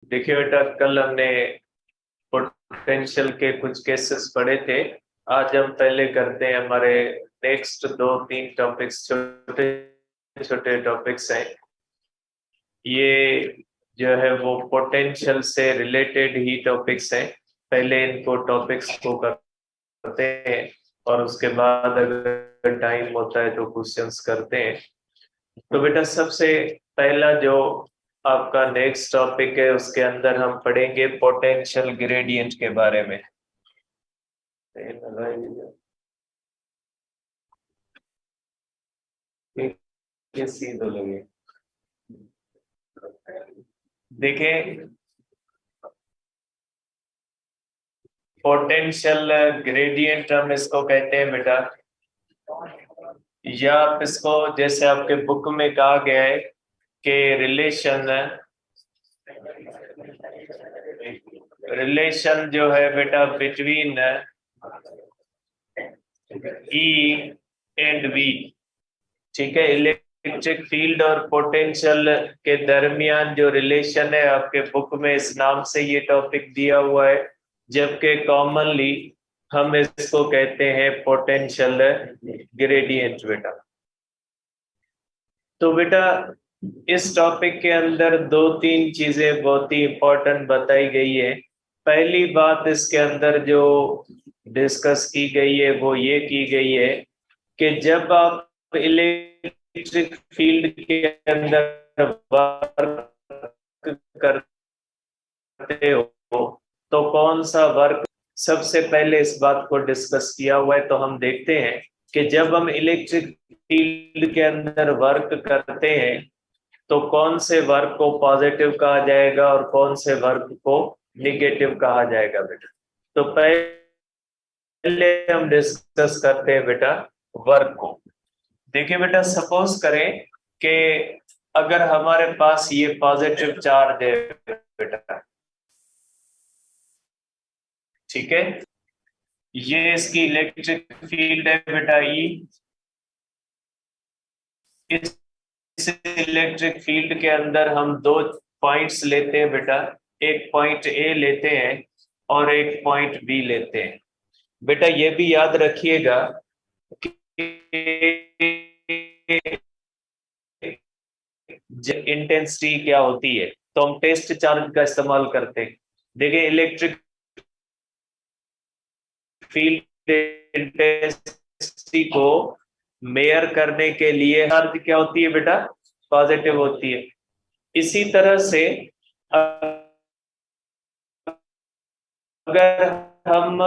देखिए बेटा, कल हमने पोटेंशियल के कुछ केसेस पढ़े थे। आज हम पहले करते हैं हमारे नेक्स्ट दो तीन टॉपिक्स, छोटे छोटे टॉपिक्स हैं ये। जो है वो पोटेंशियल से रिलेटेड ही टॉपिक्स हैं। पहले इनको टॉपिक्स को करते हैं और उसके बाद अगर टाइम होता है तो क्वेश्चंस करते हैं। तो बेटा, सबसे पहला जो आपका नेक्स्ट टॉपिक है उसके अंदर हम पढ़ेंगे पोटेंशियल ग्रेडियंट के बारे में। सीधो लगे देखें, पोटेंशियल ग्रेडियंट हम इसको कहते हैं बेटा, या आप इसको जैसे आपके बुक में कहा गया है कि रिलेशन जो है बेटा बिटवीन ई एंड वी। ठीक है, इलेक्ट्रिक फील्ड और पोटेंशियल के दरमियान जो रिलेशन है आपके बुक में इस नाम से ये टॉपिक दिया हुआ है, जबकि कॉमनली हम इसको कहते हैं पोटेंशियल ग्रेडियंट बेटा। तो बेटा, इस टॉपिक के अंदर दो तीन चीजें बहुत ही इंपॉर्टेंट बताई गई है। पहली बात इसके अंदर जो डिस्कस की गई है वो ये की गई है कि जब आप इलेक्ट्रिक फील्ड के अंदर वर्क करते हो तो कौन सा वर्क, सबसे पहले इस बात को डिस्कस किया हुआ है। तो हम देखते हैं कि जब हम इलेक्ट्रिक फील्ड के अंदर वर्क करते हैं तो कौन से वर्क को पॉजिटिव कहा जाएगा और कौन से वर्क को निगेटिव कहा जाएगा बेटा। तो पहले हम डिस्कस करते हैं बेटा वर्क को। देखिए बेटा, सपोज करें कि अगर हमारे पास ये पॉजिटिव चार्ज है बेटा, ठीक है, ये इसकी इलेक्ट्रिक फील्ड है बेटा ई। इस इलेक्ट्रिक फील्ड के अंदर हम दो पॉइंट्स लेते हैं बेटा, एक पॉइंट ए लेते हैं और एक पॉइंट बी लेते हैं। बेटा ये भी याद रखिएगा कि इंटेंसिटी क्या होती है, तो हम टेस्ट चार्ज का इस्तेमाल करते हैं। देखिए, इलेक्ट्रिक फील्ड इंटेंसिटी को मेयर करने के लिए चार्ज क्या होती है बेटा, पॉजिटिव होती है। इसी तरह से अगर हम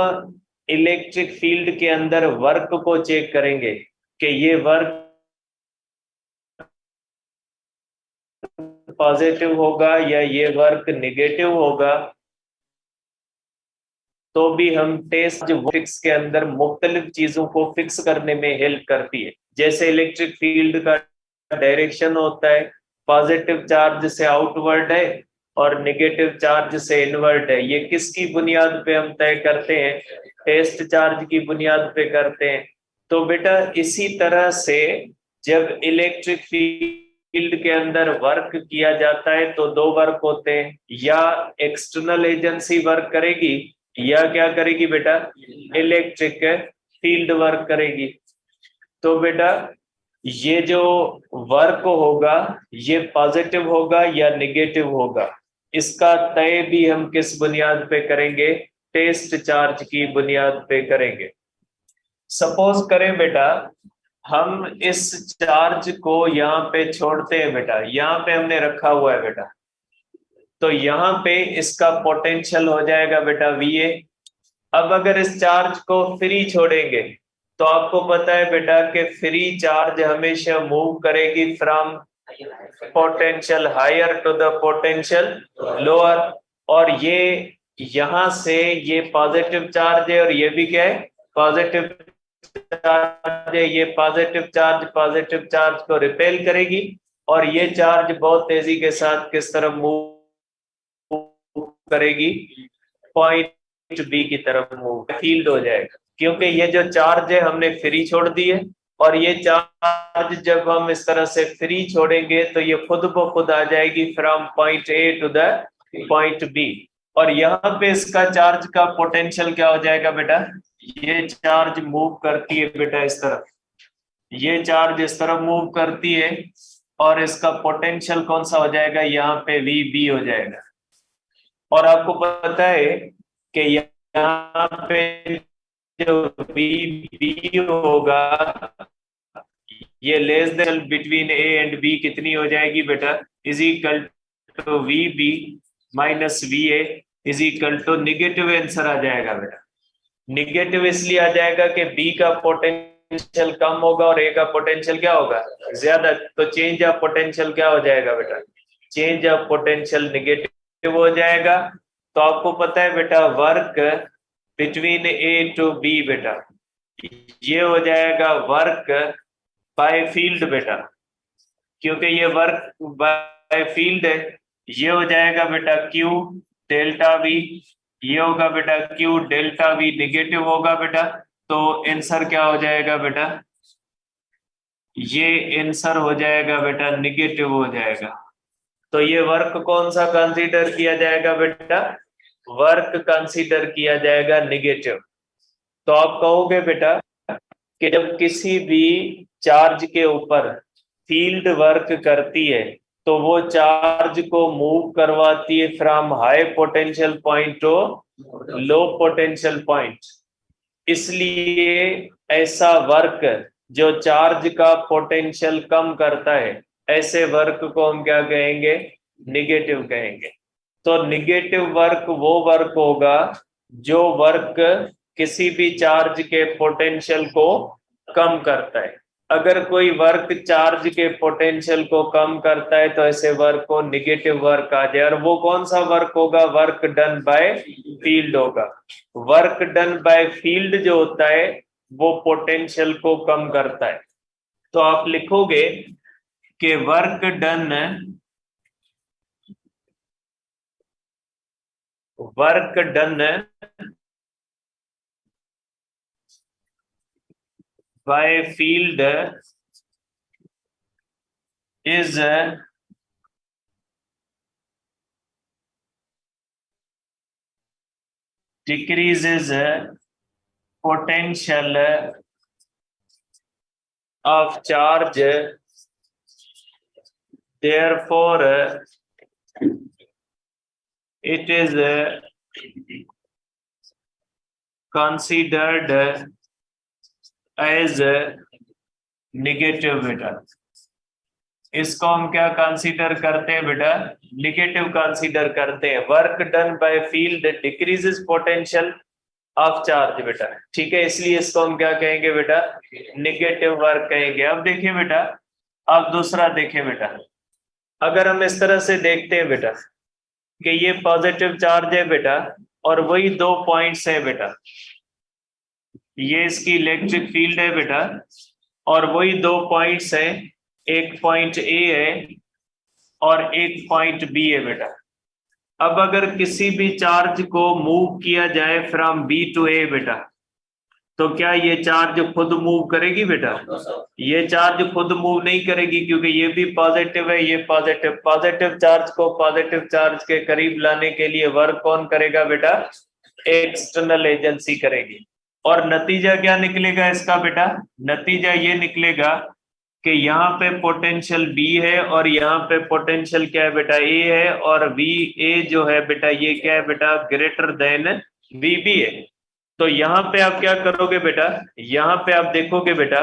इलेक्ट्रिक फील्ड के अंदर वर्क को चेक करेंगे कि ये वर्क पॉजिटिव होगा या ये वर्क निगेटिव होगा, तो भी हम टेस्ट जो फिक्स के अंदर मुख्तलिफ चीजों को फिक्स करने में हेल्प करती है। जैसे इलेक्ट्रिक फील्ड का डायरेक्शन होता है, पॉजिटिव चार्ज से आउटवर्ड है और नेगेटिव चार्ज से इनवर्ड है। ये किसकी बुनियाद पे हम तय करते हैं, टेस्ट चार्ज की बुनियाद पे करते हैं। तो बेटा इसी तरह से जब इलेक्ट्रिक फील्ड के अंदर वर्क किया जाता है तो दो वर्क होते हैं, या एक्सटर्नल एजेंसी वर्क करेगी या क्या करेगी बेटा, इलेक्ट्रिक फील्ड वर्क करेगी। तो बेटा ये जो वर्क होगा ये पॉजिटिव होगा या निगेटिव होगा, इसका तय भी हम किस बुनियाद पे करेंगे, टेस्ट चार्ज की बुनियाद पे करेंगे। सपोज करें बेटा हम इस चार्ज को यहाँ पे छोड़ते हैं बेटा, यहाँ पे हमने रखा हुआ है बेटा, तो यहाँ पे इसका पोटेंशियल हो जाएगा बेटा VA। अब अगर इस चार्ज को फ्री छोड़ेंगे तो आपको पता है बेटा कि फ्री चार्ज हमेशा मूव करेगी from potential higher to the potential lower. और ये यहां से ये पॉजिटिव चार्ज है और ये भी क्या है, पॉजिटिव चार्ज है। ये पॉजिटिव चार्ज को रिपेल करेगी और ये चार्ज बहुत तेजी के साथ किस तरफ मूव करेगी, पॉइंट बी की तरफ मूव, फील्ड हो जाएगा। क्योंकि ये जो चार्ज है हमने फ्री छोड़ दी है, और ये चार्ज जब हम इस तरह से फ्री छोड़ेंगे तो ये खुद ब खुद आ जाएगी from point A to the point B, और यहाँ पे इसका चार्ज का पोटेंशियल क्या हो जाएगा बेटा, ये चार्ज मूव करती है बेटा इस तरफ, ये चार्ज इस तरफ मूव करती है, और इसका पोटेंशियल कौन सा हो जाएगा, यहाँ पे वी बी हो जाएगा। और आपको पता है कि यहाँ पे जो वी बी होगा, ये less than between A and B कितनी हो जाएगी बेटा, is equal to V B minus V A is equal to negative answer आ जाएगा बेटा। निगेटिव इसलिए आ जाएगा कि बी का पोटेंशियल कम होगा और ए का पोटेंशियल क्या होगा, ज्यादा, तो चेंज ऑफ पोटेंशियल क्या हो जाएगा बेटा, चेंज ऑफ पोटेंशियल निगेटिव हो जाएगा। तो आपको पता है बेटा work between A to B बेटा, ये हो जाएगा वर्क बाय फील्ड बेटा, क्योंकि ये वर्क बाय फील्ड है, ये हो जाएगा बेटा क्यू डेल्टा वी, ये होगा बेटा क्यू डेल्टा वी, निगेटिव होगा बेटा, तो आंसर क्या हो जाएगा बेटा, ये आंसर हो जाएगा बेटा निगेटिव हो जाएगा। तो ये वर्क कौन सा कंसीडर किया जाएगा बेटा, वर्क कंसीडर किया जाएगा निगेटिव। तो आप कहोगे बेटा कि जब किसी भी चार्ज के ऊपर फील्ड वर्क करती है तो वो चार्ज को मूव करवाती है from high potential point to low potential point, इसलिए ऐसा वर्क जो चार्ज का पोटेंशियल कम करता है, ऐसे वर्क को हम क्या कहेंगे, निगेटिव कहेंगे। तो निगेटिव वर्क वो वर्क होगा जो वर्क किसी भी चार्ज के पोटेंशियल को कम करता है। अगर कोई वर्क चार्ज के पोटेंशियल को कम करता है तो ऐसे वर्क को निगेटिव वर्क आ जाए। और वो कौन सा वर्क होगा, वर्क डन बाय फील्ड होगा। वर्क डन बाय फील्ड जो होता है वो पोटेंशियल को कम करता है। तो आप लिखोगे कि work done by field is decreases potential of charge, therefore it is considered as negative बेटा। इसको हम क्या कंसीडर करते हैं बेटा, निगेटिव कंसीडर करते हैं। Work done by field decreases potential of charge बेटा, ठीक है, इसलिए इसको हम क्या कहेंगे बेटा, निगेटिव वर्क कहेंगे। अब देखिए बेटा, अब दूसरा देखें बेटा, अगर हम इस तरह से देखते हैं बेटा कि ये पॉजिटिव चार्ज है बेटा और वही दो पॉइंट्स है बेटा, ये इसकी इलेक्ट्रिक फील्ड है बेटा और वही दो पॉइंट्स है, एक पॉइंट ए है और एक पॉइंट बी है बेटा। अब अगर किसी भी चार्ज को मूव किया जाए फ्रॉम बी टू ए बेटा, तो क्या ये चार्ज खुद मूव करेगी बेटा, ये चार्ज खुद मूव नहीं करेगी, क्योंकि ये भी पॉजिटिव है, ये पॉजिटिव। पॉजिटिव चार्ज को पॉजिटिव चार्ज के करीब लाने के लिए वर्क कौन करेगा बेटा, एक्सटर्नल एजेंसी करेगी। और नतीजा क्या निकलेगा इसका बेटा, नतीजा ये निकलेगा कि यहाँ पे पोटेंशियल बी है और यहाँ पे पोटेंशियल क्या है बेटा, ए है, और वी ए जो है बेटा ये क्या है बेटा, ग्रेटर देन वी बी है। तो यहाँ पे आप क्या करोगे बेटा, यहाँ पे आप देखोगे बेटा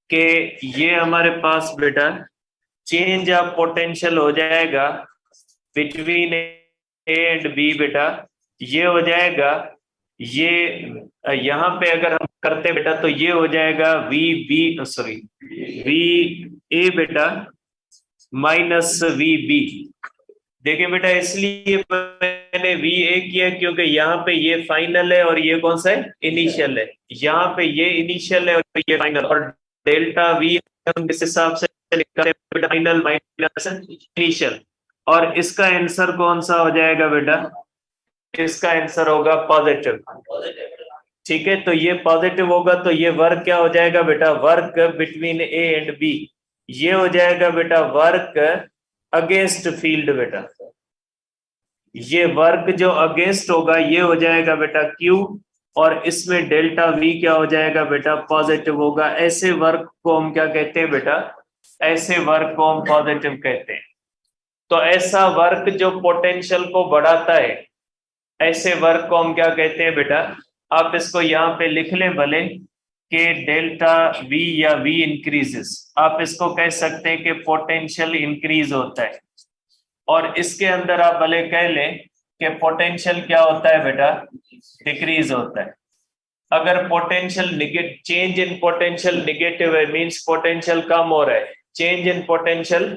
कि ये हमारे पास बेटा चेंज ऑफ पोटेंशियल हो जाएगा बिटवीन ए एंड बी बेटा, ये हो जाएगा, ये यहाँ पे अगर हम करते बेटा तो ये हो जाएगा V B, sorry V A बेटा माइनस वी बी। देखिए बेटा, इसलिए मैंने वी ए किया क्योंकि यहाँ पे ये फाइनल है और ये कौन सा है, इनिशियल है। यहाँ पे ये इनिशियल है और ये फाइनल, और डेल्टा वी हम इस हिसाब से लिखते हैं फाइनल माइनस इनिशियल। और इसका आंसर कौन सा हो जाएगा बेटा, इसका आंसर होगा पॉजिटिव, ठीक है। तो ये पॉजिटिव होगा तो ये वर्क क्या हो जाएगा बेटा, work between A and B, ये हो जाएगा बेटा वर्क अगेंस्ट फील्ड बेटा, ये वर्क जो अगेंस्ट होगा ये हो जाएगा बेटा Q, और इसमें डेल्टा V क्या हो जाएगा बेटा, पॉजिटिव होगा। ऐसे वर्क को हम क्या कहते हैं बेटा, ऐसे वर्क को हम पॉजिटिव कहते हैं। तो ऐसा वर्क जो पोटेंशियल को बढ़ाता है, ऐसे वर्क को हम क्या कहते हैं बेटा, आप इसको यहाँ पे लिख लें भले कि डेल्टा V या V इंक्रीजेस, आप इसको कह सकते हैं कि पोटेंशियल इंक्रीज होता है। और इसके अंदर आप भले कह लें कि पोटेंशियल क्या होता है बेटा, डिक्रीज होता है। अगर potential change in potential negative है मींस पोटेंशियल कम हो रहा है, चेंज इन पोटेंशियल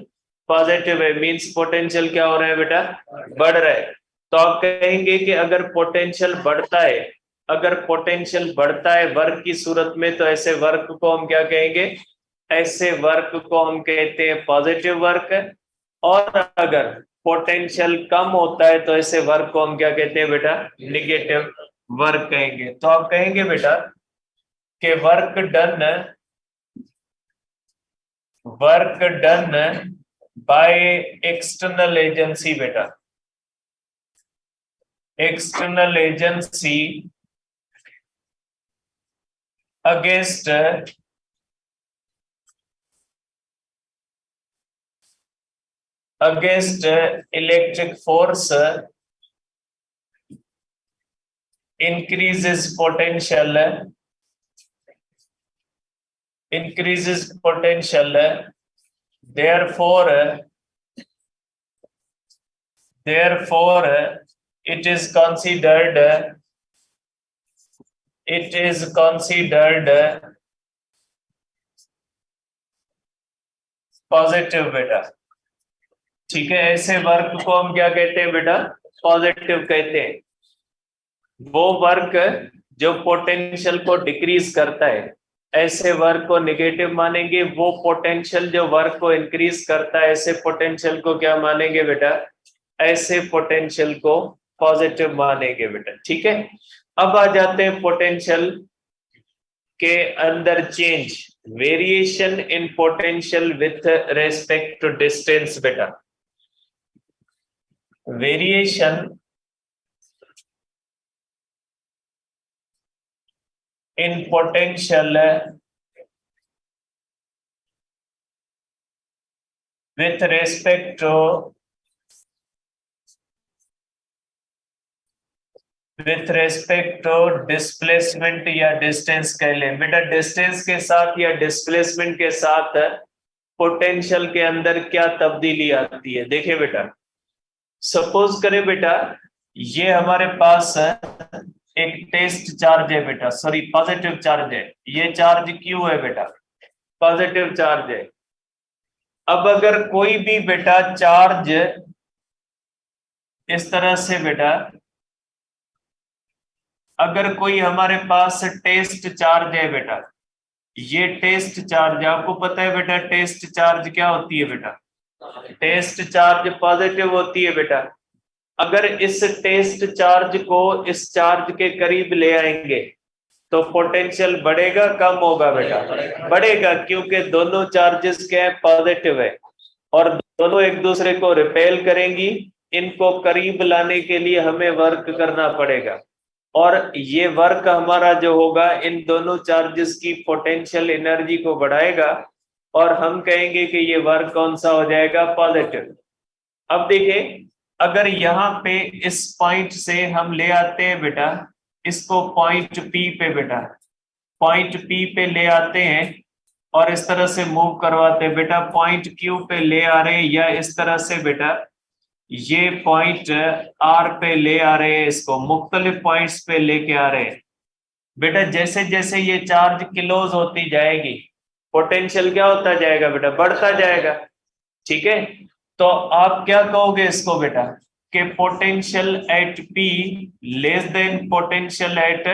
पॉजिटिव है मींस पोटेंशियल क्या हो रहा है बेटा, बढ़ रहा है। तो आप कहेंगे कि अगर पोटेंशियल बढ़ता है, अगर पोटेंशियल बढ़ता है वर्क की सूरत में, तो ऐसे वर्क को हम क्या कहेंगे, ऐसे वर्क को हम कहते हैं पॉजिटिव वर्क। और अगर पोटेंशियल कम होता है तो ऐसे वर्क को हम क्या कहते हैं बेटा, निगेटिव वर्क कहेंगे। तो आप कहेंगे बेटा कि work done by external agency बेटा, external agency against electric force increases potential, therefore it is considered positive बेटा। ठीक है, ऐसे वर्क को हम क्या कहते हैं बेटा, पॉजिटिव कहते हैं। वो वर्क जो पोटेंशियल को डिक्रीज करता है, ऐसे वर्क को नेगेटिव मानेंगे। वो पोटेंशियल जो वर्क को इंक्रीज करता है, ऐसे पोटेंशियल को क्या मानेंगे बेटा, ऐसे पोटेंशियल को पॉजिटिव मानेंगे बेटा। ठीक है, अब आ जाते हैं पोटेंशियल के अंदर change, variation in potential with respect to distance बेटा। Variation in potential with respect to displacement या डिस्टेंस कह लें बेटा। डिस्टेंस के साथ या डिस्प्लेसमेंट के साथ पोटेंशियल के अंदर क्या तब्दीली आती है, देखिए बेटा। सपोज करें बेटा, ये हमारे पास एक टेस्ट चार्ज है बेटा, सॉरी पॉजिटिव चार्ज है, ये चार्ज क्यू है बेटा, पॉजिटिव चार्ज है। अब अगर कोई भी बेटा चार्ज इस तरह से बेटा, अगर कोई हमारे पास टेस्ट चार्ज है बेटा, ये टेस्ट चार्ज, आपको पता है बेटा टेस्ट चार्ज क्या होती है बेटा, टेस्ट चार्ज पॉजिटिव होती है बेटा। अगर इस टेस्ट चार्ज को इस चार्ज के करीब ले आएंगे तो पोटेंशियल बढ़ेगा कम होगा बेटा, बढ़ेगा, क्योंकि दोनों चार्जेस क्या है, पॉजिटिव है, और दोनों एक दूसरे को रिपेल करेंगी। इनको करीब लाने के लिए हमें वर्क करना पड़ेगा, और ये वर्क हमारा जो होगा इन दोनों चार्जेस की पोटेंशियल एनर्जी को बढ़ाएगा, और हम कहेंगे कि ये वर्क कौन सा हो जाएगा, पॉजिटिव। अब देखिए, अगर यहाँ पे इस पॉइंट से हम ले आते हैं बेटा इसको पॉइंट पी पे बेटा, पॉइंट पी पे ले आते हैं और इस तरह से मूव करवाते हैं बेटा, पॉइंट क्यू पे ले आ रहे हैं, या इस तरह से बेटा ये पॉइंट आर पे ले आ रहे हैं, इसको मुख्तलिफ पॉइंट्स पे लेके आ रहे हैं बेटा। जैसे जैसे ये चार्ज क्लोज होती जाएगी, पोटेंशियल क्या होता जाएगा बेटा, बढ़ता जाएगा। ठीक है, तो आप क्या कहोगे इसको बेटा कि potential at P less than potential at,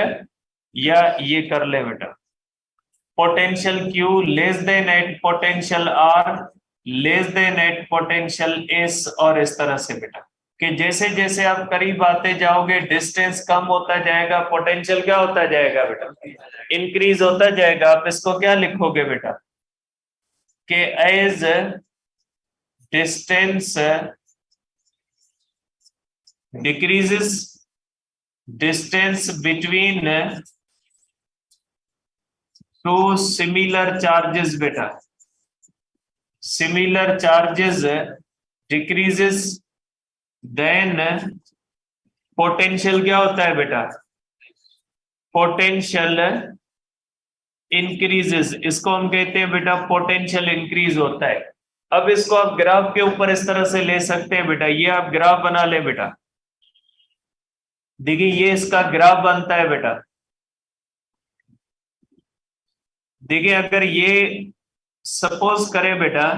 या ये कर ले बेटा potential Q less than at potential R less than at potential S, और इस तरह से बेटा कि जैसे जैसे आप करीब आते जाओगे डिस्टेंस कम होता जाएगा, पोटेंशियल क्या होता जाएगा बेटा, इंक्रीज होता जाएगा। आप इसको क्या लिखोगे बेटा कि as distance decreases distance between two similar charges बेटा, similar charges decreases, then potential क्या होता है बेटा, पोटेंशियल इंक्रीजेस, इसको हम कहते हैं बेटा पोटेंशियल इंक्रीज होता है। अब इसको आप ग्राफ के ऊपर इस तरह से ले सकते हैं बेटा, ये आप ग्राफ बना ले बेटा, देखिए ये इसका ग्राफ बनता है बेटा। देखिए अगर ये सपोज करें बेटा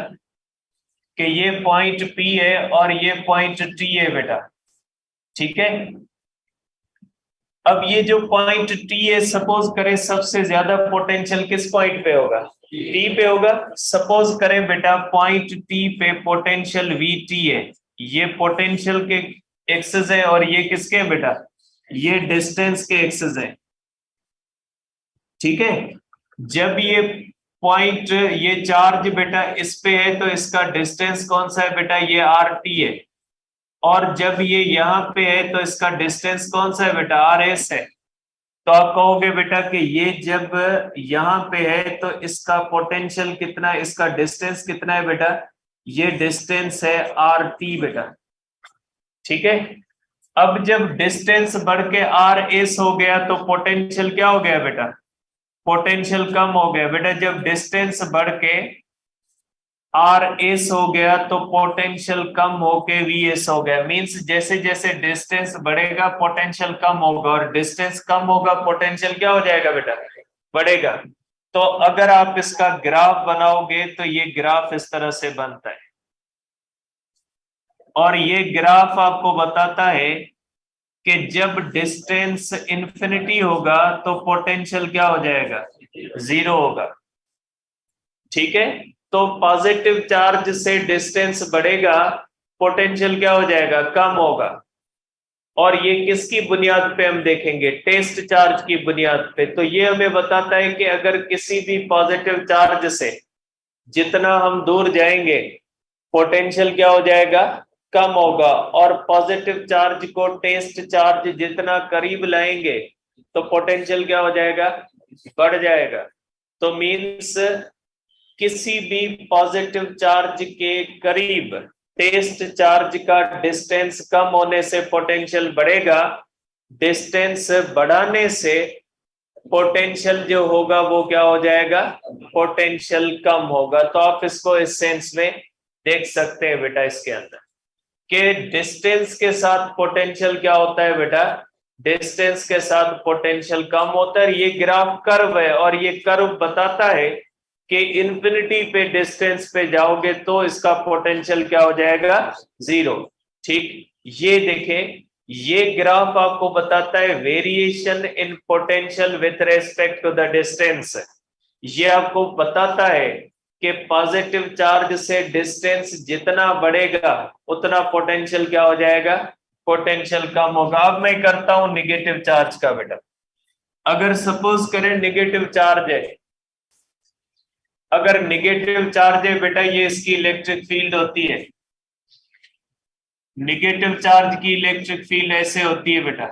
कि ये पॉइंट P है और ये पॉइंट T है बेटा, ठीक है। अब ये जो पॉइंट T है, सपोज करें सबसे ज्यादा पोटेंशियल किस पॉइंट पे होगा, T पे होगा। सपोज करें बेटा पॉइंट T पे पोटेंशियल VT है, ये पोटेंशियल के एक्सेस है और ये किसके हैं बेटा, ये डिस्टेंस के एक्सेस है, ठीक है। जब ये पॉइंट, ये चार्ज बेटा इस पे है तो इसका डिस्टेंस कौन सा है बेटा, ये RT है। और जब ये यहाँ पे है तो इसका डिस्टेंस कौन सा है बेटा, RS है। तो आप कहोगे बेटा कि ये जब यहाँ पे है तो इसका पोटेंशियल कितना, इसका डिस्टेंस कितना है बेटा, ये डिस्टेंस है RT बेटा, ठीक है। अब जब डिस्टेंस बढ़ के RS हो गया तो पोटेंशियल क्या हो गया बेटा, पोटेंशियल कम हो गया बेटा। जब डिस्टेंस बढ़ के RS हो गया तो पोटेंशियल कम होके VS हो गया। मींस जैसे जैसे डिस्टेंस बढ़ेगा पोटेंशियल कम होगा, और डिस्टेंस कम होगा पोटेंशियल क्या हो जाएगा बेटा, बढ़ेगा। तो अगर आप इसका ग्राफ बनाओगे तो ये ग्राफ इस तरह से बनता है, और ये ग्राफ आपको बताता है कि जब डिस्टेंस इंफिनिटी होगा तो पोटेंशियल क्या हो जाएगा, 0 होगा, ठीक है। तो पॉजिटिव चार्ज से डिस्टेंस बढ़ेगा, पोटेंशियल क्या हो जाएगा, कम होगा। और ये किसकी बुनियाद पे हम देखेंगे, टेस्ट चार्ज की बुनियाद पे। तो ये हमें बताता है कि अगर किसी भी पॉजिटिव चार्ज से जितना हम दूर जाएंगे पोटेंशियल क्या हो जाएगा, कम होगा। और पॉजिटिव चार्ज को टेस्ट चार्ज जितना करीब लाएंगे तो पोटेंशियल क्या हो जाएगा, बढ़ जाएगा। तो मीन्स किसी भी पॉजिटिव चार्ज के करीब टेस्ट चार्ज का डिस्टेंस कम होने से पोटेंशियल बढ़ेगा, डिस्टेंस बढ़ाने से पोटेंशियल जो होगा वो क्या हो जाएगा, पोटेंशियल कम होगा। तो आप इसको इस सेंस में देख सकते हैं बेटा इसके अंदर कि डिस्टेंस के साथ पोटेंशियल क्या होता है बेटा, डिस्टेंस के साथ पोटेंशियल कम होता है। ये ग्राफ कर्व है और ये कर्व बताता है कि इंफिनिटी पे डिस्टेंस पे जाओगे तो इसका पोटेंशियल क्या हो जाएगा, 0, ठीक। ये देखें, ये ग्राफ आपको बताता है variation in potential with respect to the distance. ये आपको बताता है कि पॉजिटिव चार्ज से डिस्टेंस जितना बढ़ेगा उतना पोटेंशियल क्या हो जाएगा, पोटेंशियल कम होगा। अब मैं करता हूं निगेटिव चार्ज का बेटा। अगर सपोज करें निगेटिव चार्ज है, अगर निगेटिव चार्ज है बेटा, ये इसकी इलेक्ट्रिक फील्ड होती है। निगेटिव चार्ज की इलेक्ट्रिक फील्ड ऐसे होती है बेटा।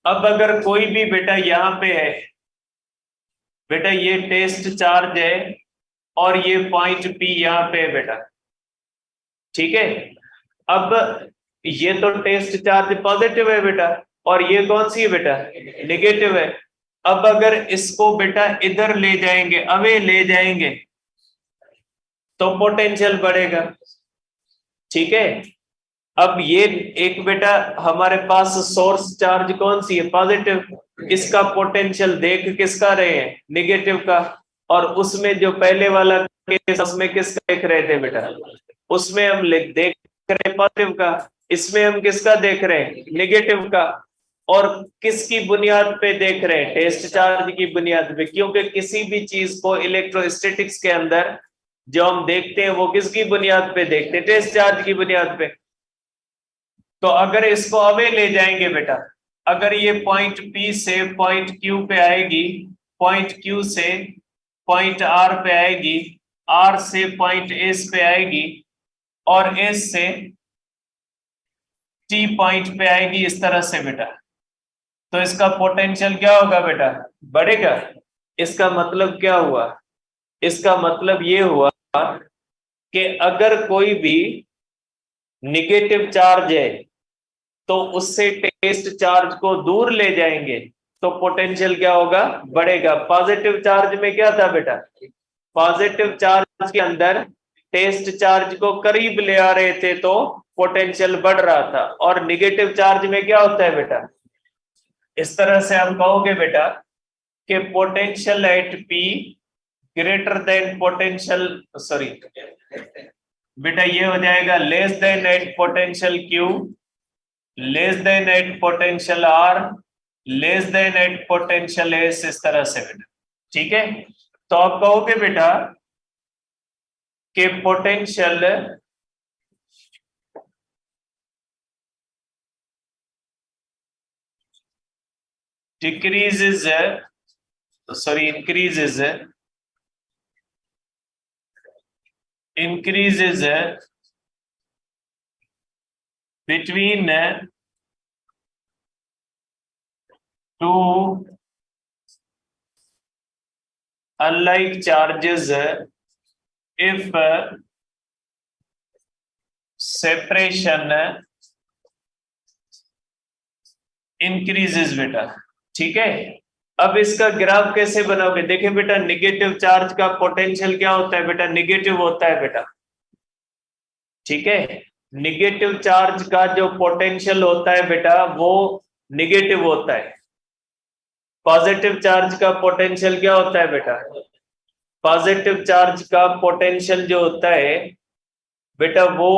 अब अगर कोई भी बेटा यहाँ पे है बेटा, ये टेस्ट चार्ज है और ये पॉइंट P यहाँ पे है बेटा, ठीक है। अब ये तो टेस्ट चार्ज पॉजिटिव है बेटा और ये कौन सी है बेटा, निगेटिव है। अब अगर इसको बेटा इधर ले जाएंगे, अवे ले जाएंगे तो पोटेंशियल बढ़ेगा, ठीक है। अब ये एक बेटा हमारे पास सोर्स चार्ज कौन सी है, पॉजिटिव, इसका पोटेंशियल देख किसका रहे हैं, निगेटिव का। और उसमें जो पहले वाला केस उसमें किसका देख रहे थे बेटा, उसमें हम देख रहे हैं पॉजिटिव का, इसमें हम किसका देख रहे हैं, निगेटिव का। और किसकी बुनियाद पे देख रहे हैं, टेस्ट चार्ज की बुनियाद पे, क्योंकि किसी भी चीज को इलेक्ट्रोस्टैटिक्स के अंदर जो हम देखते हैं वो किसकी बुनियाद पे देखते हैं, टेस्ट चार्ज की बुनियाद पे। तो अगर इसको अवे ले जाएंगे बेटा, अगर ये पॉइंट P से पॉइंट Q पे आएगी, पॉइंट Q से पॉइंट R पे आएगी, R से पॉइंट S पे आएगी और S से टी पॉइंट पे आएगी इस तरह से बेटा, तो इसका पोटेंशियल क्या होगा बेटा, बढ़ेगा। इसका मतलब क्या हुआ, इसका मतलब ये हुआ कि अगर कोई भी निगेटिव चार्ज है तो उससे टेस्ट चार्ज को दूर ले जाएंगे तो पोटेंशियल क्या होगा, बढ़ेगा। पॉजिटिव चार्ज में क्या था बेटा, पॉजिटिव चार्ज के अंदर टेस्ट चार्ज को करीब ले आ रहे थे तो पोटेंशियल बढ़ रहा था, और निगेटिव चार्ज में क्या होता है बेटा, इस तरह से हम कहोगे बेटा कि potential at P greater than potential, sorry बेटा ये हो जाएगा less than at potential Q, less than at potential R, less than at potential S, इस तरह से बेटा। ठीक है, तो आप कहोगे बेटा कि potential decreases, sorry, increases between two unlike charges if separation increases बेटा। ठीक है, अब इसका ग्राफ कैसे बनाओगे, देखिए बेटा निगेटिव चार्ज का पोटेंशियल क्या होता है बेटा, निगेटिव होता है बेटा। ठीक है, निगेटिव चार्ज का जो पोटेंशियल होता है बेटा वो निगेटिव होता है। पॉजिटिव चार्ज का पोटेंशियल क्या होता है बेटा, पॉजिटिव चार्ज का पोटेंशियल जो होता है बेटा वो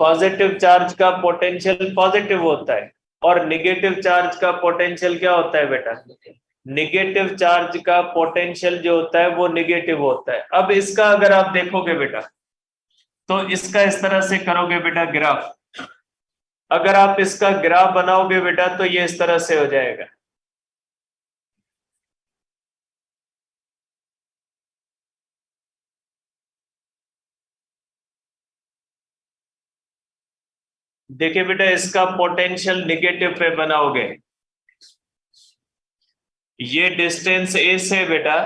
पॉजिटिव चार्ज का पोटेंशियल पॉजिटिव होता है, और निगेटिव चार्ज का पोटेंशियल क्या होता है बेटा, निगेटिव चार्ज का पोटेंशियल जो होता है वो निगेटिव होता है। अब इसका अगर आप देखोगे बेटा तो इसका इस तरह से करोगे बेटा ग्राफ, अगर आप इसका ग्राफ बनाओगे बेटा तो ये इस तरह से हो जाएगा। देखिए बेटा इसका पोटेंशियल निगेटिव पे बनाओगे, ये डिस्टेंस ए से बेटा,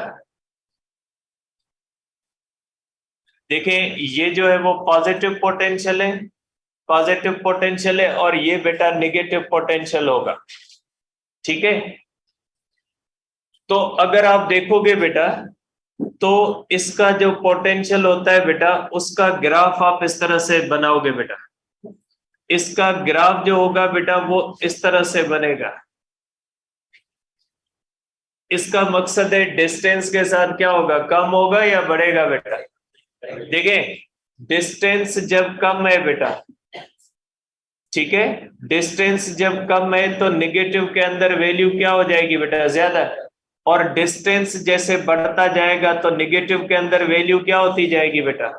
देखिए ये जो है वो पॉजिटिव पोटेंशियल है, पॉजिटिव पोटेंशियल है, और ये बेटा निगेटिव पोटेंशियल होगा। ठीक है, तो अगर आप देखोगे बेटा तो इसका जो पोटेंशियल होता है बेटा उसका ग्राफ आप इस तरह से बनाओगे बेटा, इसका ग्राफ जो होगा बेटा वो इस तरह से बनेगा। इसका मकसद है डिस्टेंस के साथ क्या होगा, कम होगा या बढ़ेगा बेटा। देखिए डिस्टेंस जब कम है बेटा, ठीक है, डिस्टेंस जब कम है तो निगेटिव के अंदर वैल्यू क्या हो जाएगी बेटा, ज्यादा, और डिस्टेंस जैसे बढ़ता जाएगा तो निगेटिव के अंदर वैल्यू क्या होती जाएगी बेटा,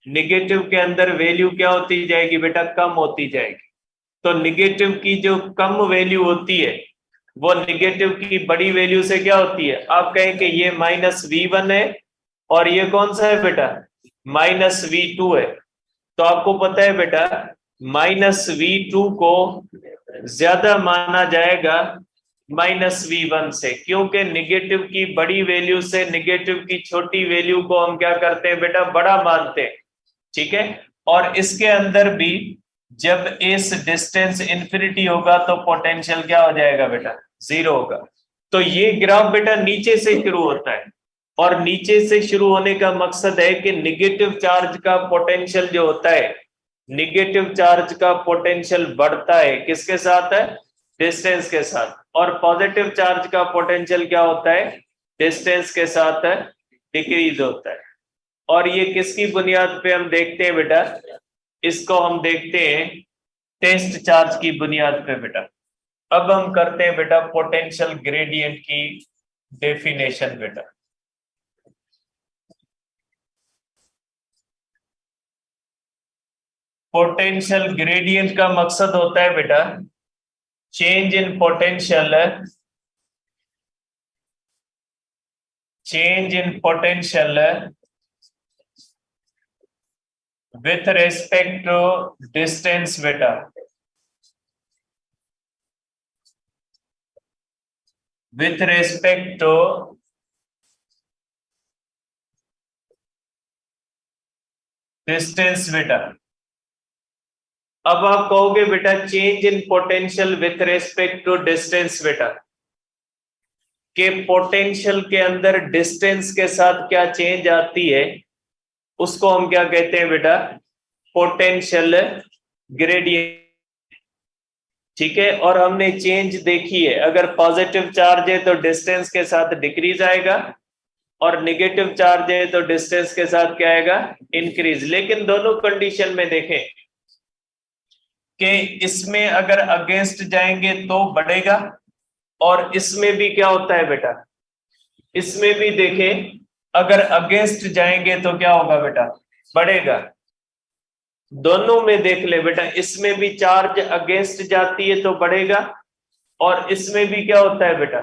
निगेटिव के अंदर वैल्यू क्या होती जाएगी बेटा, कम होती जाएगी। तो निगेटिव की जो कम वैल्यू होती है वो निगेटिव की बड़ी वैल्यू से क्या होती है, आप कहें कि ये -v1 है और ये कौन सा है बेटा, -v2 है। तो आपको पता है बेटा -v2 को ज्यादा माना जाएगा -v1 से, क्योंकि निगेटिव की बड़ी वैल्यू से निगेटिव की छोटी वैल्यू को हम क्या करते हैं बेटा, बड़ा मानते हैं। ठीक है, और इसके अंदर भी जब इस डिस्टेंस इंफिनिटी होगा तो पोटेंशियल क्या हो जाएगा बेटा, जीरो होगा। तो ये ग्राफ बेटा नीचे से शुरू होता है, और नीचे से शुरू होने का मकसद है कि निगेटिव चार्ज का पोटेंशियल जो होता है, निगेटिव चार्ज का पोटेंशियल बढ़ता है किसके साथ है, डिस्टेंस के साथ, और पॉजिटिव चार्ज का पोटेंशियल क्या होता है, डिस्टेंस के साथ डिक्रीज होता है। और ये किसकी बुनियाद पे हम देखते हैं बेटा, इसको हम देखते हैं टेस्ट चार्ज की बुनियाद पे बेटा। अब हम करते हैं बेटा पोटेंशियल ग्रेडियंट की डेफिनेशन बेटा। पोटेंशियल ग्रेडियंट का मकसद होता है बेटा change in potential, change in potential with respect to distance बेटा। with respect to distance बेटा। अब आप कहोगे बेटा change in potential with respect to distance बेटा, के पोटेंशियल के अंदर डिस्टेंस के साथ क्या चेंज आती है उसको हम क्या कहते हैं बेटा, पोटेंशियल ग्रेडियंट। ठीक है, और हमने चेंज देखी है, अगर पॉजिटिव चार्ज है तो डिस्टेंस के साथ डिक्रीज आएगा और नेगेटिव चार्ज है तो डिस्टेंस के साथ क्या आएगा, इंक्रीज। लेकिन दोनों कंडीशन में देखें कि इसमें अगर अगेंस्ट जाएंगे तो बढ़ेगा और इसमें भी क्या होता है बेटा, इसमें भी देखें अगर अगेंस्ट जाएंगे तो क्या होगा बेटा, बढ़ेगा। दोनों में देख ले बेटा, इसमें भी चार्ज अगेंस्ट जाती है तो बढ़ेगा और इसमें भी क्या होता है बेटा,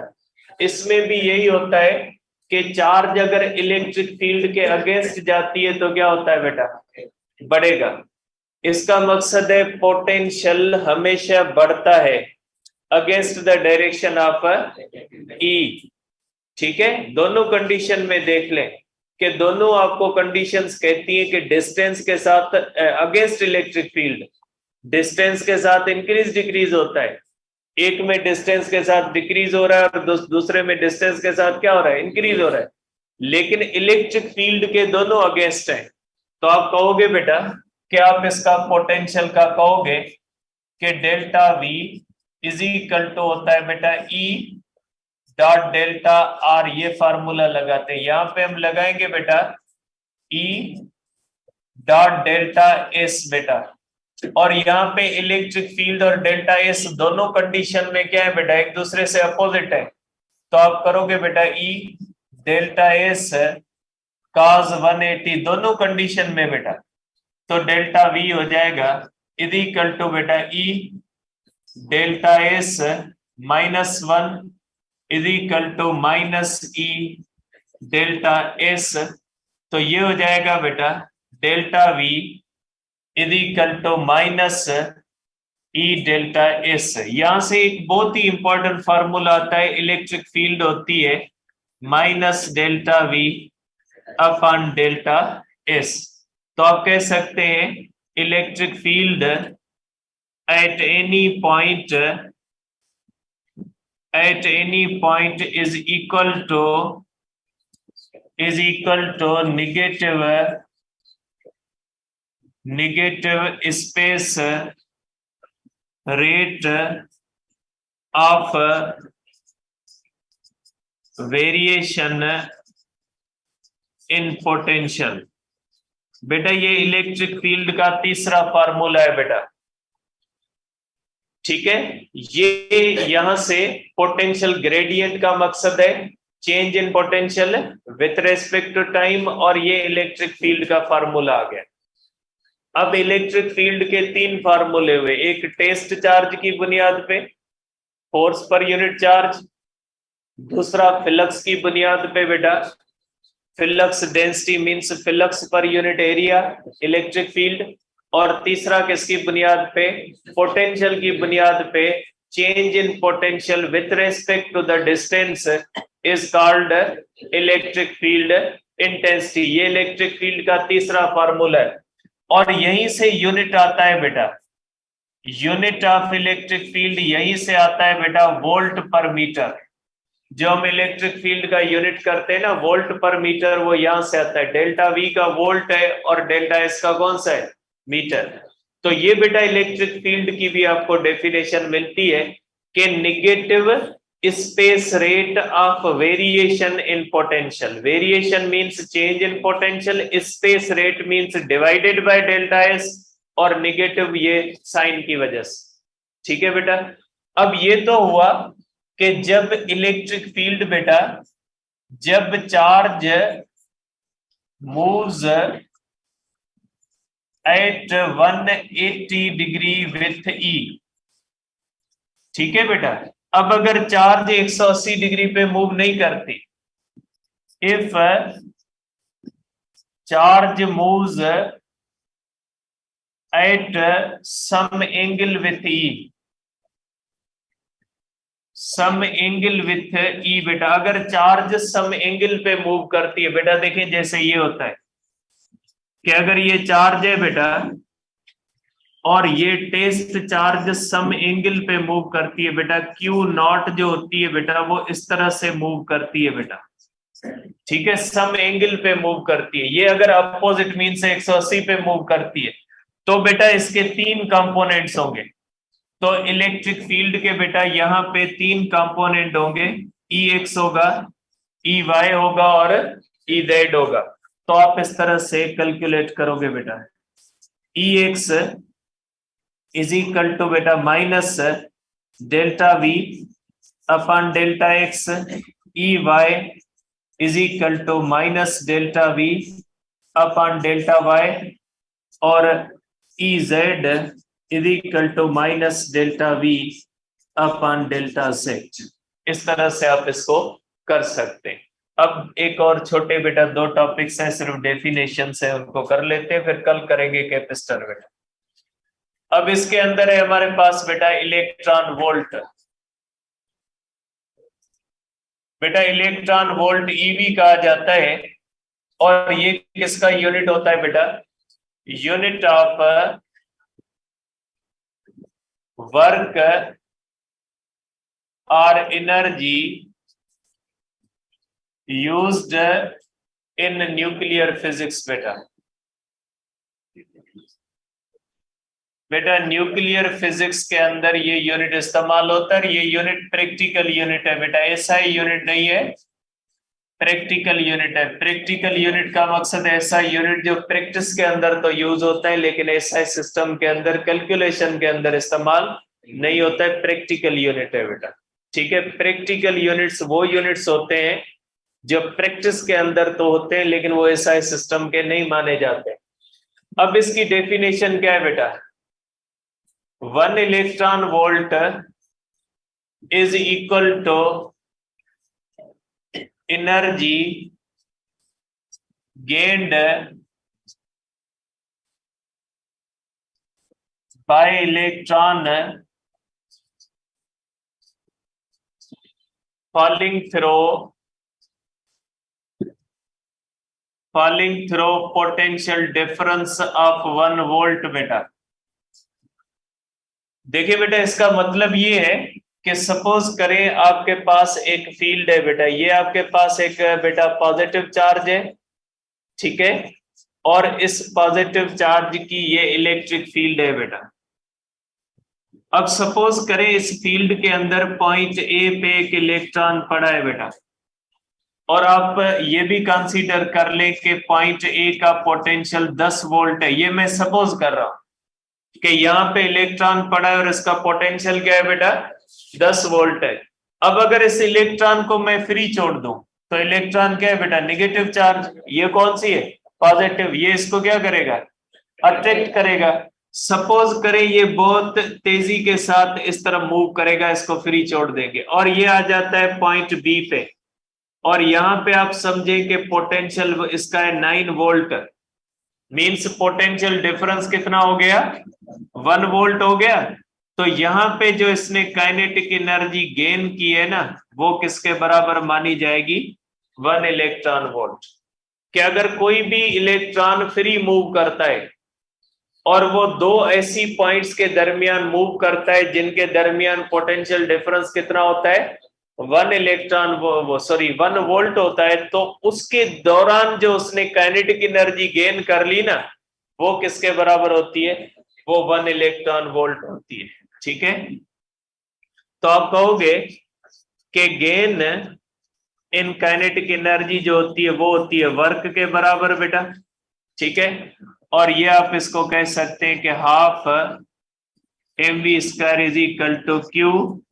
इसमें भी यही होता है कि चार्ज अगर इलेक्ट्रिक फील्ड के अगेंस्ट जाती है तो क्या होता है बेटा, बढ़ेगा। इसका मकसद है पोटेंशियल हमेशा बढ़ता है अगेंस्ट द डायरेक्शन ऑफ ई। ठीक है, दोनों कंडीशन में देख लें कि दोनों आपको कंडीशंस कहती हैं कि डिस्टेंस के साथ अगेंस्ट इलेक्ट्रिक फील्ड डिस्टेंस के साथ इंक्रीज डिक्रीज होता है। एक में डिस्टेंस के साथ डिक्रीज हो रहा है और दूसरे में डिस्टेंस के साथ क्या हो रहा है, इंक्रीज हो रहा है। लेकिन इलेक्ट्रिक फील्ड के दोनों अगेंस्ट हैं, तो आप कहोगे बेटा कि आप इसका पोटेंशियल का कहोगे कि delta V is equal to होता है बेटा ई डॉट डेल्टा आर। ये फार्मूला लगाते हैं, यहां पे हम लगाएंगे बेटा ई डॉट डेल्टा एस बेटा, और यहाँ पे इलेक्ट्रिक फील्ड और डेल्टा एस दोनों कंडीशन में क्या है बेटा, एक दूसरे से अपोजिट है। तो आप करोगे बेटा ई डेल्टा एस cos 180 दोनों कंडीशन में बेटा, तो डेल्टा वी हो जाएगा इज इक्वल टू बेटा E delta S minus 1 is equal to minus E delta S. तो ये हो जाएगा बेटा delta V is equal to minus E delta S. यहां से एक बहुत ही इंपॉर्टेंट फार्मूला आता है, इलेक्ट्रिक फील्ड होती है minus delta V upon delta S. तो आप कह सकते हैं electric field at any point is equal to negative space rate of variation in potential। बेटा ये इलेक्ट्रिक फील्ड का तीसरा फार्मूला है बेटा। ठीक है, ये यहां से पोटेंशियल ग्रेडियंट का मकसद है change in potential with respect to time, और ये इलेक्ट्रिक फील्ड का फार्मूला आ गया। अब इलेक्ट्रिक फील्ड के तीन फार्मूले हुए, एक टेस्ट चार्ज की बुनियाद पे फोर्स पर यूनिट चार्ज, दूसरा फ्लक्स की बुनियाद पे बेटा flux density means flux per unit area electric field, और तीसरा किसकी बुनियाद पे, पोटेंशियल की बुनियाद पे change in potential with respect to the distance is called electric field intensity. ये इलेक्ट्रिक फील्ड का तीसरा फार्मूला है और यहीं से यूनिट आता है बेटा, यूनिट ऑफ इलेक्ट्रिक फील्ड यहीं से आता है बेटा वोल्ट पर मीटर। जो हम इलेक्ट्रिक फील्ड का यूनिट करते हैं ना वोल्ट पर मीटर, वो यहां से आता है। डेल्टा वी का वोल्ट है और डेल्टा एस का कौन सा है, मीटर। तो ये बेटा इलेक्ट्रिक फील्ड की भी आपको डेफिनेशन मिलती है कि negative space rate of variation in potential. Variation means change in potential, space rate means divided by delta S, और नेगेटिव ये साइन की वजह से। ठीक है बेटा, अब ये तो हुआ कि जब इलेक्ट्रिक फील्ड बेटा, जब charge moves at 180 degree with E. ठीक है बेटा, अब अगर चार्ज 180 डिग्री पे मूव नहीं करती, if charge moves at some angle with E, some angle with E बेटा, अगर चार्ज सम एंगल पे मूव करती है बेटा, देखें जैसे ये होता है कि अगर ये चार्ज है बेटा और ये टेस्ट चार्ज सम एंगल पे मूव करती है बेटा, क्यू नॉट जो होती है बेटा वो इस तरह से मूव करती है बेटा, ठीक है, सम एंगल पे मूव करती है। ये अगर अपोजिट मीन से 180 पे मूव करती है तो बेटा इसके तीन कंपोनेंट्स होंगे। तो इलेक्ट्रिक फील्ड के बेटा यहाँ पे तीन कंपोनेंट होंगे, ई एक्स होगा, ई वाई होगा और ई जेड होगा। तो आप इस तरह से कैलकुलेट करोगे बेटा, E X is equal to बेटा minus delta V upon delta X, E Y is equal to minus delta V upon delta Y और E Z is equal to minus delta V upon delta Z. इस तरह से आप इसको कर सकते हैं। अब एक और छोटे बेटा दो टॉपिक्स हैं, सिर्फ डेफिनेशन है, उनको कर लेते हैं, फिर कल करेंगे कैपेसिटर बेटा। अब इसके अंदर है हमारे पास बेटा इलेक्ट्रॉन वोल्ट। बेटा इलेक्ट्रॉन वोल्ट ईवी कहा जाता है और ये किसका यूनिट होता है बेटा, यूनिट ऑफ वर्क और energy used in nuclear physics बेटा। बेटा न्यूक्लियर फिजिक्स के अंदर ये यूनिट इस्तेमाल होता है। ये यूनिट प्रैक्टिकल यूनिट है बेटा, एसआई यूनिट नहीं है, प्रैक्टिकल यूनिट है। प्रैक्टिकल यूनिट का मकसद ऐसा यूनिट जो प्रैक्टिस के अंदर तो यूज होता है लेकिन एसआई सिस्टम के अंदर कैलकुलेशन के अंदर इस्तेमाल नहीं होता है, प्रैक्टिकल यूनिट है बेटा, ठीक है। प्रैक्टिकल यूनिट्स वो यूनिट्स होते हैं जो प्रैक्टिस के अंदर तो होते हैं लेकिन वो एसआई सिस्टम के नहीं माने जाते। अब इसकी डेफिनेशन क्या है बेटा, 1 electron volt is equal to energy gained by electron falling through potential difference of 1 volt बेटा। देखिए बेटा इसका मतलब ये है कि सपोज करें आपके पास एक फील्ड है बेटा, ये आपके पास एक बेटा पॉजिटिव चार्ज है, ठीक है, और इस पॉजिटिव चार्ज की ये इलेक्ट्रिक फील्ड है बेटा। अब सपोज करें इस फील्ड के अंदर पॉइंट ए पे एक इलेक्ट्रॉन पड़ा है बेटा, और आप ये भी कंसीडर कर लें कि पॉइंट ए का पोटेंशियल 10 वोल्ट है। ये मैं सपोज कर रहा हूं कि यहाँ पे इलेक्ट्रॉन पड़ा है और इसका पोटेंशियल क्या है बेटा, 10 वोल्ट है। अब अगर इस इलेक्ट्रॉन को मैं फ्री छोड़ दूं तो इलेक्ट्रॉन क्या है बेटा, नेगेटिव चार्ज, ये कौन सी है, पॉजिटिव, ये इसको क्या करेगा, अट्रैक्ट करेगा। सपोज करें ये बहुत तेजी के साथ इस तरफ मूव करेगा, इसको फ्री छोड़ देंगे और ये आ जाता है पॉइंट बी पे, और यहाँ पे आप समझें कि पोटेंशियल इसका है 9 वोल्ट, मींस पोटेंशियल डिफरेंस कितना हो गया, 1 वोल्ट हो गया। तो यहाँ पे जो इसने काइनेटिक एनर्जी गेन की है ना, वो किसके बराबर मानी जाएगी, 1 इलेक्ट्रॉन वोल्ट। कि अगर कोई भी इलेक्ट्रॉन फ्री मूव करता है और वो दो ऐसी पॉइंट्स के दरमियान मूव करता है जिनके दरमियान पोटेंशियल डिफरेंस कितना होता है, 1 इलेक्ट्रॉन वो सॉरी 1 वोल्ट होता है, तो उसके दौरान जो उसने काइनेटिक एनर्जी गेन कर ली ना, वो किसके बराबर होती है, वो 1 इलेक्ट्रॉन वोल्ट होती है, ठीक है। तो आप कहोगे कि गेन इन काइनेटिक एनर्जी जो होती है वो होती है वर्क के बराबर बेटा, ठीक है। और ये आप इसको कह सकते हैं कि half mv² is equal to Q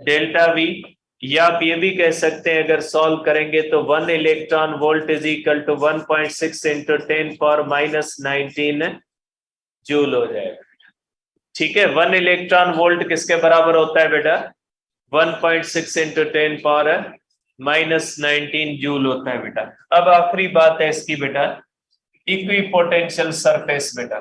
delta V, या आप ये भी कह सकते हैं अगर सॉल्व करेंगे तो 1 electron volt is equal to 1.6 into 10⁻⁻19 joule हो जाएगा, ठीक है। 1 इलेक्ट्रॉन वोल्ट किसके बराबर होता है बेटा, 1.6 इंटू 10⁻⁻19 जूल होता है बेटा। अब आखिरी बात है इसकी बेटा, इक्विपोटेंशियल सरफेस बेटा।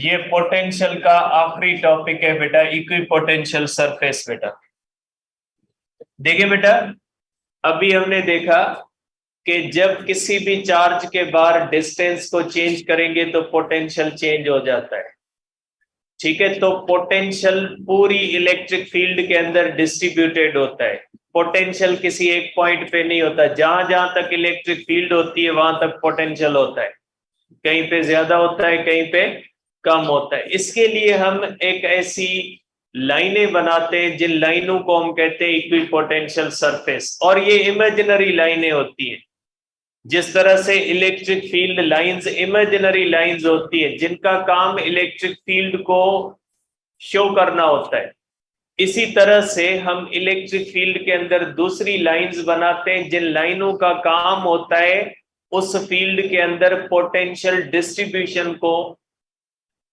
ये पोटेंशियल का आखिरी टॉपिक है बेटा, इक्विपोटेंशियल सरफेस। बेटा देखिए बेटा, अभी हमने देखा कि जब किसी भी चार्ज के बाहर डिस्टेंस को चेंज करेंगे तो पोटेंशियल चेंज हो जाता है। ठीक है, तो पोटेंशियल पूरी इलेक्ट्रिक फील्ड के अंदर डिस्ट्रीब्यूटेड होता है। पोटेंशियल किसी एक पॉइंट पे नहीं होता, जहां जहां तक इलेक्ट्रिक फील्ड होती है वहां तक पोटेंशियल होता है। कहीं पे ज्यादा होता है, कहीं पे कम होता है। इसके लिए हम एक ऐसी लाइनें बनाते हैं जिन लाइनों को हम कहते हैं इक्विपोटेंशियल सरफेस, और ये इमेजिनरी लाइनें होती हैं। जिस तरह से electric field lines imaginary lines होती है जिनका काम इलेक्ट्रिक फील्ड को शो करना होता है, इसी तरह से हम इलेक्ट्रिक फील्ड के अंदर दूसरी लाइंस बनाते हैं जिन लाइनों का काम होता है उस फील्ड के अंदर पोटेंशियल डिस्ट्रीब्यूशन को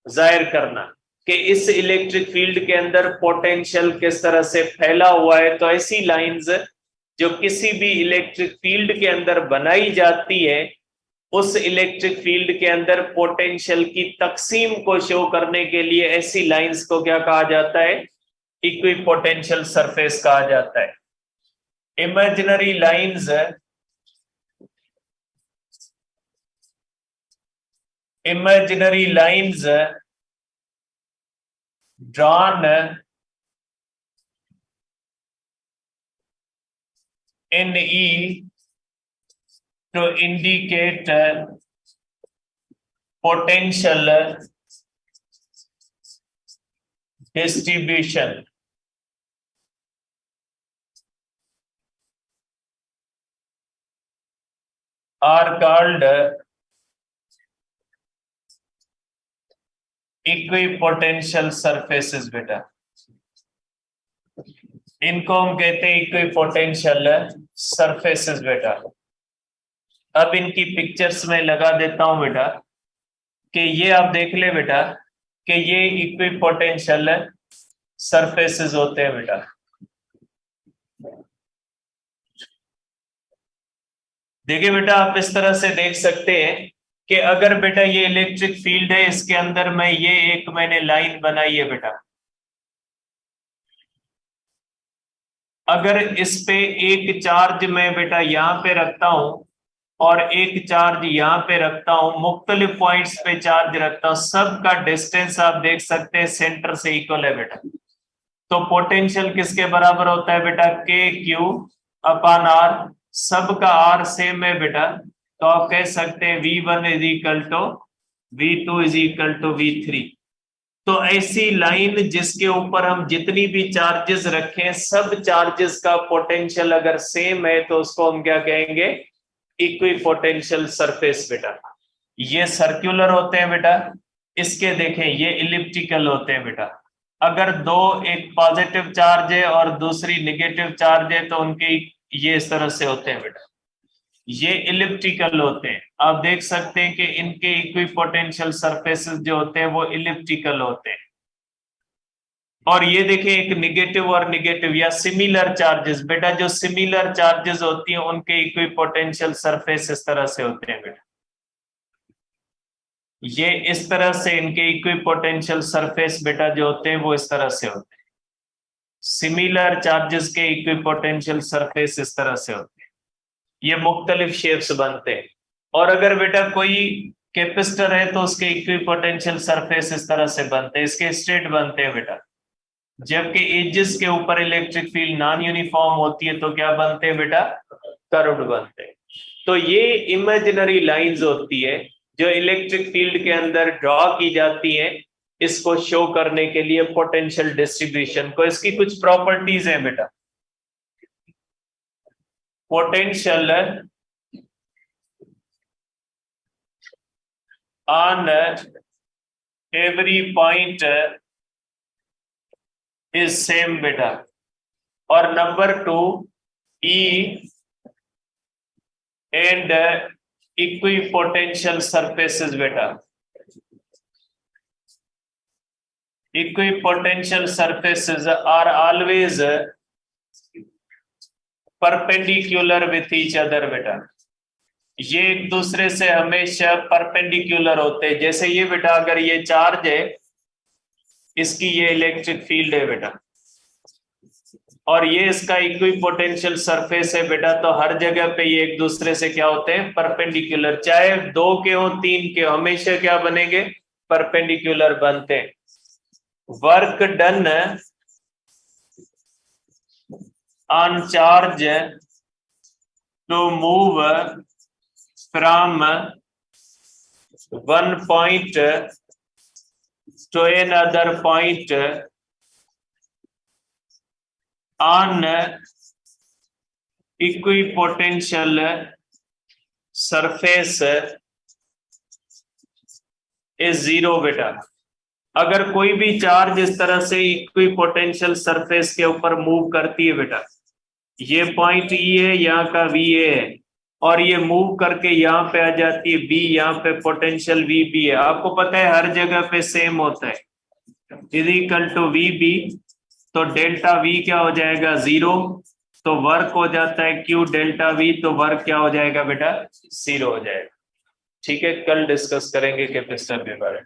जाहिर करना, कि इस इलेक्ट्रिक फील्ड के अंदर पोटेंशियल किस तरह से फैला हुआ है। तो ऐसी लाइंस जो किसी भी इलेक्ट्रिक फील्ड के अंदर बनाई जाती है, उस इलेक्ट्रिक फील्ड के अंदर पोटेंशियल की तकसीम को शो करने के लिए ऐसी लाइंस को क्या कहा जाता है? इक्विपोटेंशियल सरफेस कहा जाता है। Imaginary lines drawn in E to indicate potential distribution are called equipotential surfaces. बेटा इनको हम कहते हैं इक्विपोटेंशियल सरफेसेस। बेटा अब इनकी पिक्चर्स में लगा देता हूं बेटा, कि ये आप देख ले बेटा कि ये इक्विपोटेंशियल सरफेसेस होते हैं। बेटा देखिए बेटा, आप इस तरह से देख सकते हैं कि अगर बेटा ये इलेक्ट्रिक फील्ड है, इसके अंदर मैं ये एक मैंने लाइन बनाई है बेटा, अगर इस पे एक चार्ज मैं बेटा यहाँ पे रखता हूं और एक चार्ज यहाँ पे रखता हूं, मुख्तलिफ पॉइंट्स पे चार्ज रखता हूं, सबका डिस्टेंस आप देख सकते हैं सेंटर से इक्वल है बेटा। तो पोटेंशियल किसके बराबर होता है बेटा? के क्यू अपॉन आर। सबका आर सेम है बेटा, तो आप कह सकते हैं V1 is equal to V2 is equal to V3। तो ऐसी लाइन जिसके ऊपर हम जितनी भी चार्जेस रखें, सब चार्जेस का पोटेंशियल अगर सेम है तो उसको हम क्या कहेंगे? Equipotential surface. बेटा ये सर्कुलर होते हैं बेटा, इसके देखें ये इलिप्टिकल होते हैं बेटा। अगर दो, एक पॉजिटिव चार्ज है और दूसरी नेगेटिव चार्ज है, तो उनके ये इस तरह से होते हैं बेटा, ये इलिप्टिकल होते हैं। आप देख सकते हैं कि इनके इक्विपोटेंशियल सरफेसेस जो होते हैं वो इलिप्टिकल होते हैं। और ये देखें एक नेगेटिव और नेगेटिव या सिमिलर चार्जेस। बेटा जो सिमिलर चार्जेस होती हैं उनके इक्विपोटेंशियल सरफेस इस तरह से होते हैं बेटा, ये इस तरह से इनके इक्विपोटेंशियल सरफेस बेटा जो होते हैं वो इस तरह से होते हैं। सिमिलर चार्जेस के इक्विपोटेंशियल सरफेस इस तरह से होते हैं, ये मुख्तलिफ शेप्स बनते हैं। और अगर बेटा कोई कैपेसिटर है तो उसके इक्विपोटेंशियल सरफेस इस तरह से बनते हैं, इसके स्ट्रेट बनते हैं बेटा। जबकि एजेस के ऊपर इलेक्ट्रिक फील्ड नॉन यूनिफॉर्म होती है तो क्या बनते हैं बेटा? कर्व्ड बनते हैं। तो ये इमेजिनरी लाइंस होती है जो इलेक्ट्रिक फील्ड के अंदर ड्रॉ की जाती है, इसको शो करने के लिए पोटेंशियल डिस्ट्रीब्यूशन को। इसकी कुछ प्रॉपर्टीज हैं बेटा। Potential on every point is same बेटा। और number 2, E and equipotential surfaces बेटा। Equipotential surfaces are always perpendicular with each other बेटा। ये एक दूसरे से हमेशा परपेंडिकुलर होते हैं। जैसे ये बेटा अगर ये चार्ज है, इसकी ये इलेक्ट्रिक फील्ड है बेटा, और ये इसका इक्विपोटेंशियल सरफेस है बेटा, तो हर जगह पे ये एक दूसरे से क्या होते हैं, परपेंडिकुलर। चाहे 2 के हो 3 के हो, हमेशा क्या बनेंगे, परपेंडिकुलर बनते हैं। Work done on charge to move from 1 point to another point on equipotential surface is 0 बेटा। अगर कोई भी चार्ज इस तरह से इक्विपोटेंशियल सरफेस के ऊपर मूव करती है बेटा, ये पॉइंट ई है, यहाँ का वी है, और ये मूव करके यहाँ पे आ जाती है बी, यहाँ पे पोटेंशियल वी बी है। आपको पता है हर जगह पे सेम होता है, is equal to V B, तो डेल्टा वी क्या हो जाएगा, 0, तो वर्क हो जाता है क्यू डेल्टा वी, तो वर्क क्या हो जाएगा बेटा, 0 हो जाएगा। ठीक है, कल डिस्कस करेंगे कैपेसिटर के बारे में।